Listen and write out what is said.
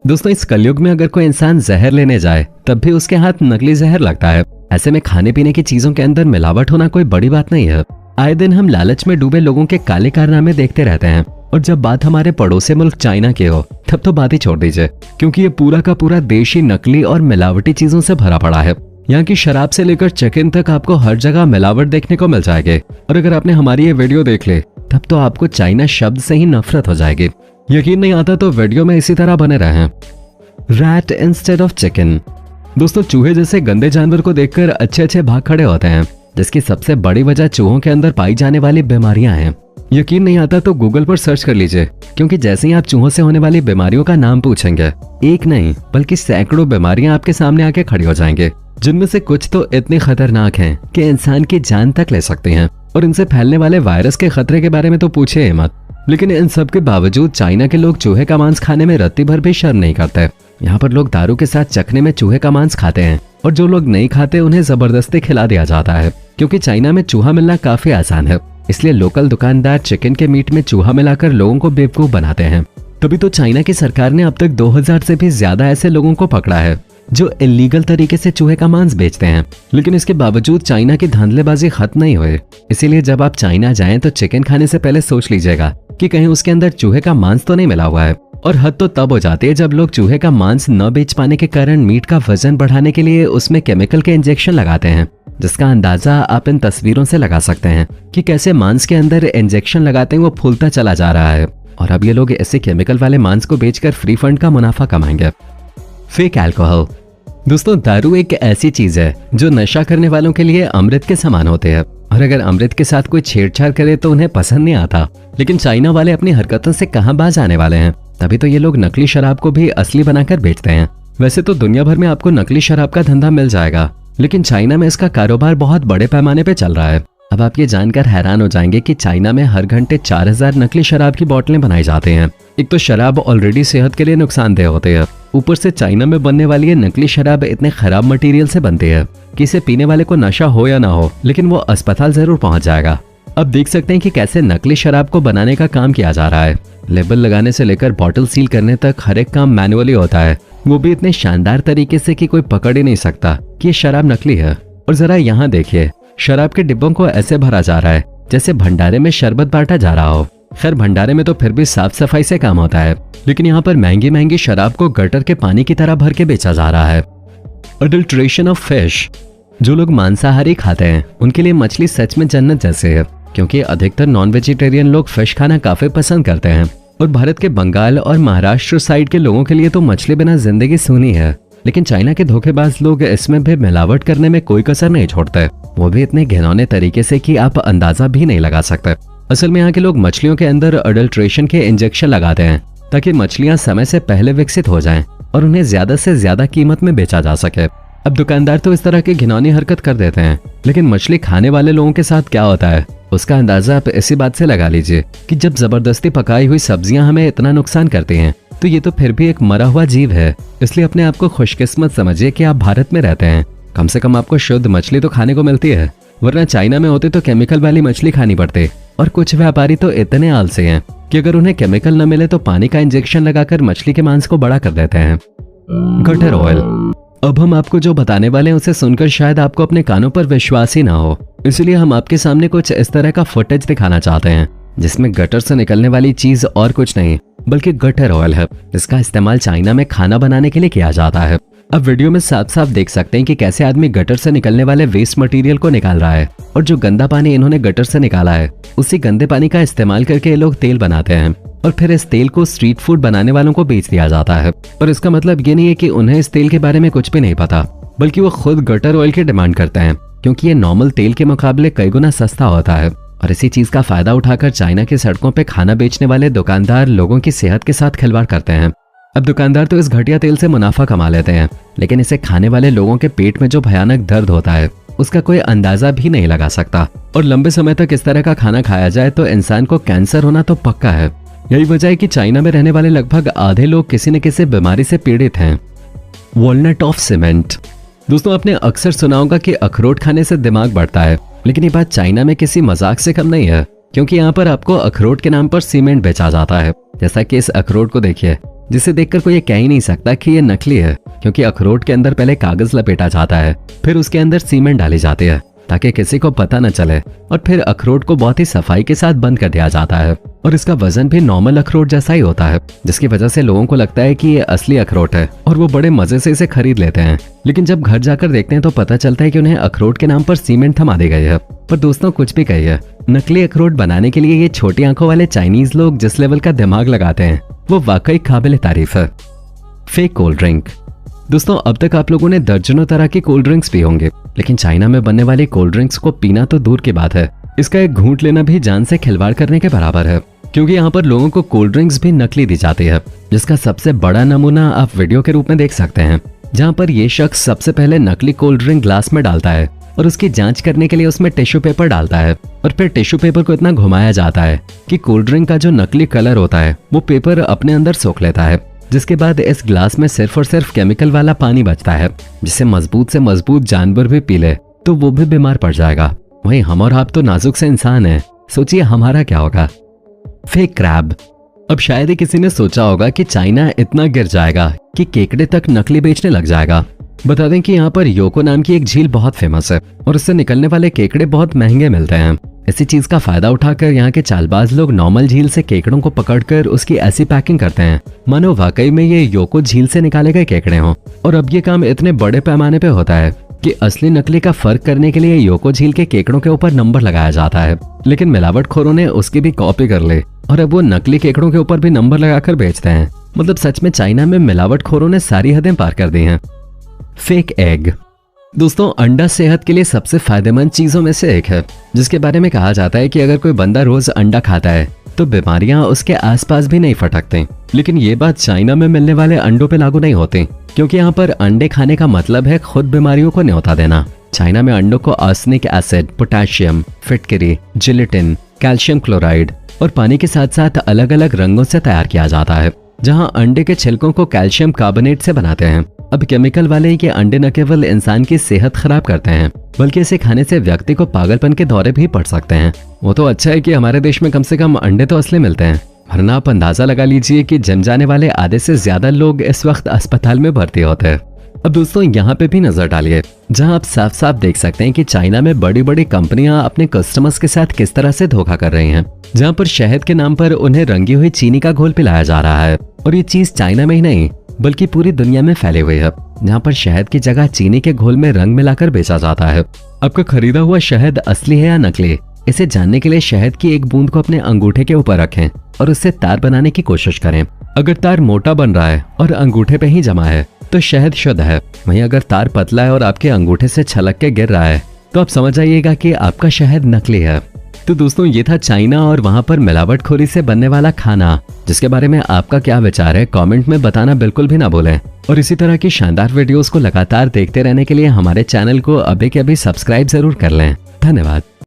दोस्तों इस कलयुग में अगर कोई इंसान जहर लेने जाए तब भी उसके हाथ नकली जहर लगता है। ऐसे में खाने पीने की चीजों के अंदर मिलावट होना कोई बड़ी बात नहीं है। आए दिन हम लालच में डूबे लोगों के काले कारनामे देखते रहते हैं, और जब बात हमारे पड़ोसी मुल्क चाइना की हो तब तो बात ही छोड़ दीजिए, क्योंकि ये पूरा का पूरा देश ही नकली और मिलावटी चीजों से भरा पड़ा है। यहाँ की शराब से लेकर चिकन तक आपको हर जगह मिलावट देखने को मिल जाएगी। और अगर आपने हमारी ये वीडियो देख ली तब तो आपको चाइना शब्द से ही नफरत हो जाएगी। यकीन नहीं आता तो वीडियो में इसी तरह बने रहें। Rat instead of chicken. दोस्तों चूहे जैसे गंदे जानवर को देखकर अच्छे अच्छे भाग खड़े होते हैं, जिसकी सबसे बड़ी वजह चूहों के अंदर पाई जाने वाली बीमारियां हैं। यकीन नहीं आता तो गूगल पर सर्च कर लीजिए, क्योंकि जैसे ही आप चूहों से होने वाली बीमारियों का नाम पूछेंगे, एक नहीं बल्कि सैकड़ों बीमारियां आपके सामने आके खड़ी हो जाएंगे, जिनमें से कुछ तो इतनी खतरनाक हैं कि इंसान की जान तक ले सकती हैं। और इनसे फैलने वाले वायरस के खतरे के बारे में तो पूछिए मत। लेकिन इन सब के बावजूद चाइना के लोग चूहे का मांस खाने में रत्ती भर भी शर्म नहीं करते। यहाँ पर लोग दारू के साथ चखने में चूहे का मांस खाते हैं, और जो लोग नहीं खाते उन्हें जबरदस्ती खिला दिया जाता है, क्योंकि चाइना में चूहा मिलना काफी आसान है। इसलिए लोकल दुकानदार चिकन के मीट में चूहा मिलाकर लोगों को बेवकूफ बनाते हैं। तभी तो चाइना की सरकार ने अब तक 2000 से भी ज्यादा ऐसे लोगों को पकड़ा है जो इलीगल तरीके से चूहे का मांस बेचते हैं। लेकिन इसके बावजूद चाइना की धांधलेबाजी खत्म नहीं हुई। इसीलिए जब आप चाइना जाएं तो चिकन खाने से पहले सोच लीजिएगा कि कहीं उसके अंदर चूहे का मांस तो नहीं मिला हुआ है। और हद तो तब हो जाती है जब लोग चूहे का मांस न बेच पाने के कारण मीट का वजन बढ़ाने के लिए उसमें केमिकल के इंजेक्शन लगाते हैं, जिसका अंदाजा आप इन तस्वीरों से लगा सकते हैं कि कैसे मांस के अंदर इंजेक्शन लगाते हैं वो फूलता चला जा रहा है। और अब ये लोग ऐसे केमिकल वाले मांस को बेचकर फ्री फंड का मुनाफा कमाएंगे। Fake alcohol. दोस्तों दारू एक ऐसी चीज है जो नशा करने वालों के लिए अमृत के समान होते हैं, और अगर अमृत के साथ कोई छेड़छाड़ करे तो उन्हें पसंद नहीं आता। लेकिन चाइना वाले अपनी हरकतों से कहां बाज आने वाले हैं, तभी तो ये लोग नकली शराब को भी असली बनाकर बेचते हैं। वैसे तो दुनिया भर में आपको नकली शराब का धंधा मिल जाएगा, लेकिन चाइना में इसका कारोबार बहुत बड़े पैमाने पे चल रहा है। अब आप ये जानकर हैरान हो जाएंगे कि चाइना में हर घंटे 4000 नकली शराब की बोतलें बनाई जाती हैं। एक तो शराब ऑलरेडी सेहत के लिए नुकसानदेह होती है, ऊपर से चाइना में बनने वाली ये नकली शराब इतने खराब मटेरियल से बनती है कि इसे पीने वाले को नशा हो या ना हो, लेकिन वो अस्पताल जरूर पहुंच जाएगा। अब देख सकते हैं कि कैसे नकली शराब को बनाने का काम किया जा रहा है। लेबल लगाने से लेकर बॉटल सील करने तक हर एक काम मैनुअली होता है, वो भी इतने शानदार तरीके से कि कोई पकड़ ही नहीं सकता कि ये शराब नकली है। और जरा यहाँ देखिए, शराब के डिब्बों को ऐसे भरा जा रहा है जैसे भंडारे में शरबत बांटा जा रहा हो। खैर भंडारे में तो फिर भी साफ सफाई से काम होता है, लेकिन यहाँ पर महंगी महंगी शराब को गटर के पानी की तरह भर के बेचा जा रहा है। Adulteration of fish. जो लोग मांसाहारी खाते हैं उनके लिए मछली सच में जन्नत जैसे है, क्योंकि अधिकतर नॉन वेजिटेरियन लोग फिश खाना काफी पसंद करते हैं। और भारत के बंगाल और महाराष्ट्र साइड के लोगों के लिए तो मछली बिना जिंदगी सूनी है। लेकिन चाइना के धोखेबाज लोग इसमें भी मिलावट करने में कोई कसर नहीं छोड़ते, वो भी इतने घिनौने तरीके से कि आप अंदाजा भी नहीं लगा सकते। असल में यहाँ के लोग मछलियों के अंदर अडल्ट्रेशन के इंजेक्शन लगाते हैं ताकि मछलियां समय से पहले विकसित हो जाएं और उन्हें ज्यादा से ज्यादा कीमत में बेचा जा सके। अब दुकानदार तो इस तरह की घिनौनी हरकत कर देते हैं, लेकिन मछली खाने वाले लोगों के साथ क्या होता है उसका अंदाजा आप इसी बात से लगा लीजिए कि जब जबरदस्ती पकाई हुई सब्जियां हमें इतना नुकसान करती हैं, तो ये तो फिर भी एक मरा हुआ जीव है। इसलिए अपने आप को खुशकिस्मत समझिए कि आप भारत में रहते हैं। कम से कम आपको शुद्ध मछली तो खाने को मिलती है, वरना चाइना में होते तो केमिकल वाली मछली खानी पड़ती। और कुछ व्यापारी तो इतने आलसी हैं कि अगर उन्हें केमिकल न मिले तो पानी का इंजेक्शन लगाकर मछली के मांस को बड़ा कर देते हैं। Gutter oil. अब हम आपको जो बताने वाले हैं उसे सुनकर शायद आपको अपने कानों पर विश्वास ही ना हो, इसलिए हम आपके सामने कुछ इस तरह का फुटेज दिखाना चाहते हैं जिसमें गटर से निकलने वाली चीज और कुछ नहीं बल्कि गटर ऑयल है, जिसका इस्तेमाल चाइना में खाना बनाने के लिए किया जाता है। अब वीडियो में साफ साफ देख सकते हैं कि कैसे आदमी गटर से निकलने वाले वेस्ट मटेरियल को निकाल रहा है, और जो गंदा पानी इन्होंने गटर से निकाला है उसी गंदे पानी का इस्तेमाल करके ये लोग तेल बनाते हैं, और फिर इस तेल को स्ट्रीट फूड बनाने वालों को बेच दिया जाता है। और इसका मतलब ये नहीं है कि उन्हें इस तेल के बारे में कुछ भी नहीं पता, बल्कि वो खुद गटर ऑयल की डिमांड करते हैं, क्योंकि ये नॉर्मल तेल के मुकाबले कई गुना सस्ता होता है। और इसी चीज का फायदा उठाकर चाइना की सड़कों पे खाना बेचने वाले दुकानदार लोगों की सेहत के साथ खिलवाड़ करते हैं। अब दुकानदार तो इस घटिया तेल से मुनाफा कमा लेते हैं, लेकिन इसे खाने वाले लोगों के पेट में जो भयानक दर्द होता है उसका कोई अंदाजा भी नहीं लगा सकता। और लंबे समय तक इस तरह का खाना खाया जाए तो इंसान को कैंसर होना तो पक्का है। यही वजह है कि चाइना में रहने वाले लगभग आधे लोग किसी न किसी बीमारी से पीड़ित हैं। Walnut of cement. दोस्तों आपने अक्सर सुना होगा कि अखरोट खाने से दिमाग बढ़ता है, लेकिन ये बात चाइना में किसी मजाक से कम नहीं है, क्योंकि यहाँ पर आपको अखरोट के नाम पर सीमेंट बेचा जाता है। जैसा कि इस अखरोट को देखिए, जिसे देखकर कोई ये कह ही नहीं सकता कि ये नकली है, क्योंकि अखरोट के अंदर पहले कागज लपेटा जाता है, फिर उसके अंदर सीमेंट डाली जाती है ताकि किसी को पता न चले, और फिर अखरोट को बहुत ही सफाई के साथ बंद कर दिया जाता है। और इसका वजन भी नॉर्मल अखरोट जैसा ही होता है, जिसकी वजह से लोगों को लगता है कि ये असली अखरोट है और वो बड़े मजे से इसे खरीद लेते हैं। लेकिन जब घर जाकर देखते हैं तो पता चलता है कि उन्हें अखरोट के नाम पर सीमेंट थमा दी गई है। पर दोस्तों, कुछ भी कहिए, नकली अखरोट बनाने के लिए ये छोटी आंखों वाले चाइनीज लोग जिस लेवल का दिमाग लगाते हैं वो वाकई काबिल तारीफ है। Fake cold drink. दोस्तों, अब तक आप लोगों ने दर्जनों तरह की कोल्ड ड्रिंक्स पी होंगे, लेकिन चाइना में बनने वाली कोल्ड ड्रिंक्स को पीना तो दूर की बात है, इसका एक घूंट लेना भी जान से खिलवाड़ करने के बराबर है। क्योंकि यहाँ पर लोगों को कोल्ड ड्रिंक्स भी नकली दी जाती है, जिसका सबसे बड़ा नमूना आप वीडियो के रूप में देख सकते हैं, जहाँ पर ये शख्स सबसे पहले नकली कोल्ड ड्रिंक ग्लास में डालता है और उसकी जांच करने के लिए उसमें टिश्यू पेपर डालता है, और फिर टिश्यू पेपर को इतना घुमाया जाता है कि कोल्ड ड्रिंक का जो नकली कलर होता है वो पेपर अपने अंदर सोख लेता है, जिसके बाद इस ग्लास में सिर्फ और सिर्फ केमिकल वाला पानी बचता है, जिसे मजबूत से मजबूत जानवर भी पी ले तो वो भी बीमार पड़ जाएगा। वहीं हम और आप तो नाजुक से इंसान हैं, सोचिए हमारा क्या होगा। Fake crab. अब शायद ही किसी ने सोचा होगा कि चाइना इतना गिर जाएगा कि केकड़े तक नकली बेचने लग जाएगा। बता दें कि यहाँ पर योको नाम की एक झील बहुत फेमस है और उससे निकलने वाले केकड़े बहुत महंगे मिलते हैं। इसी चीज का फायदा उठाकर यहाँ के चालबाज लोग नॉर्मल झील से केकड़ों को पकड़कर उसकी ऐसी पैकिंग करते हैं मानो वाकई में ये योको झील से निकाले गए केकड़े हों। और अब ये काम इतने बड़े पैमाने पे होता है कि असली नकली का फर्क करने के लिए योको झील के केकड़ों के ऊपर नंबर लगाया जाता है, लेकिन मिलावटखोरों ने उसकी भी कॉपी कर ली और अब वो नकली केकड़ों के ऊपर भी नंबर लगाकर बेचते हैं। मतलब सच में चाइना में मिलावटखोरों ने सारी हदें पार कर दी हैं। Fake egg. दोस्तों, अंडा सेहत के लिए सबसे फायदेमंद चीजों में से एक है, जिसके बारे में कहा जाता है कि अगर कोई बंदा रोज अंडा खाता है तो बीमारियां उसके आसपास भी नहीं फटकती। लेकिन ये बात चाइना में मिलने वाले अंडों पे लागू नहीं होती, क्योंकि यहाँ पर अंडे खाने का मतलब है खुद बीमारियों को न्योता देना। चाइना में अंडों को आर्सेनिक एसिड, पोटेशियम, फिटकरी, जिलेटिन, कैल्शियम क्लोराइड और पानी के साथ साथ अलग अलग रंगों से तैयार किया जाता है, जहाँ अंडे के छिलकों को कैल्शियम कार्बोनेट से बनाते हैं। अब केमिकल वाले ये अंडे न केवल इंसान की सेहत खराब करते हैं, बल्कि इसे खाने से व्यक्ति को पागलपन के दौरे भी पड़ सकते हैं। वो तो अच्छा है कि हमारे देश में कम से कम अंडे तो असली मिलते हैं, वरना आप अंदाजा लगा लीजिए कि जिम जाने वाले आधे से ज्यादा लोग इस वक्त अस्पताल में भर्ती होते हैं। अब दोस्तों, यहाँ पे भी नजर डालिए, जहाँ आप साफ साफ देख सकते हैं कि चाइना में बड़ी बड़ी कंपनियां अपने कस्टमर्स के साथ किस तरह से धोखा कर रही हैं, जहाँ पर शहद के नाम पर उन्हें रंगी हुई चीनी का घोल पिलाया जा रहा है। और ये चीज चाइना में ही नहीं बल्कि पूरी दुनिया में फैली हुई है, जहाँ पर शहद की जगह चीनी के घोल में रंग मिलाकर बेचा जाता है। आपका खरीदा हुआ शहद असली है या नकली, इसे जानने के लिए शहद की एक बूंद को अपने अंगूठे के ऊपर रखें और उससे तार बनाने की कोशिश करें। अगर तार मोटा बन रहा है और अंगूठे पे ही जमा है तो शहद शुद्ध है। वहीं अगर तार पतला है और आपके अंगूठे से छलक के गिर रहा है तो आप समझ जाइएगा कि आपका शहद नकली है। तो दोस्तों, ये था चाइना और वहां पर मिलावटखोरी से बनने वाला खाना, जिसके बारे में आपका क्या विचार है कमेंट में बताना बिल्कुल भी ना भूलें। और इसी तरह की शानदार वीडियोस को लगातार देखते रहने के लिए हमारे चैनल को अभी के अभी सब्सक्राइब जरूर कर लें। धन्यवाद।